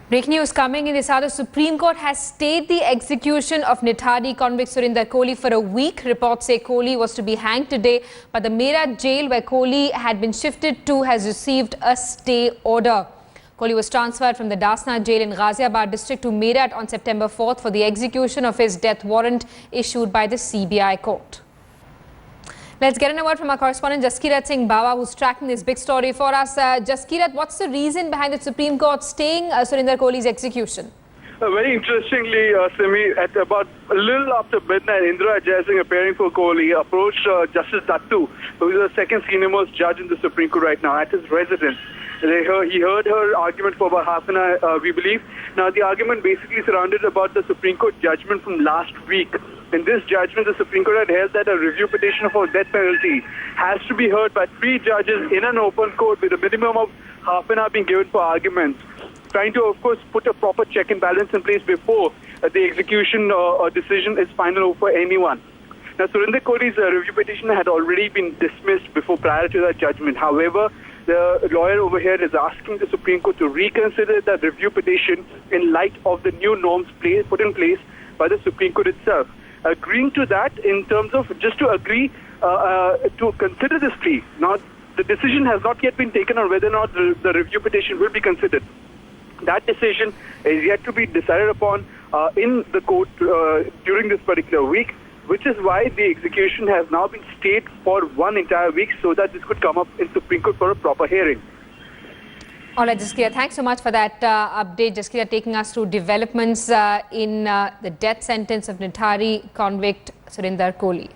Breaking news coming in this hour. The Supreme Court has stayed the execution of Nithari convict Surinder Koli for a week. Reports say Koli was to be hanged today, but the Meerut jail where Koli had been shifted to has received a stay order. Koli was transferred from the Dasna jail in Ghaziabad district to Meerut on September 4th for the execution of his death warrant issued by the CBI court. Let's get a word from our correspondent Jaskirat Singh Bawa, who's tracking this big story for us. Jaskirat, what's the reason behind the Supreme Court staying Surinder Koli's execution? Very interestingly, Simi, at about a little after midnight, Indra Jaising, appearing for Koli, approached Justice Dattu, who is the second senior most judge in the Supreme Court right now, at his residence. He heard her argument for about half an hour, we believe. Now, the argument basically surrounded about the Supreme Court judgment from last week. In this judgment, the Supreme Court had held that a review petition for death penalty has to be heard by 3 judges in an open court with a minimum of half an hour being given for arguments, trying to, of course, put a proper check and balance in place before the execution decision is final for anyone. Now, Surinder Koli's review petition had already been dismissed prior to that judgment. However, the lawyer over here is asking the Supreme Court to reconsider that review petition in light of the new norms put in place by the Supreme Court itself. Agreeing to that in terms of just to agree to consider this plea. Now, the decision has not yet been taken on whether or not the review petition will be considered. That decision is yet to be decided upon in the court during this particular week, which is why the execution has now been stayed for 1 entire week so that this could come up in Supreme Court for a proper hearing. All right, Jaskirat, thanks so much for that update. Jaskirat taking us through developments in the death sentence of Nithari convict Surinder Koli.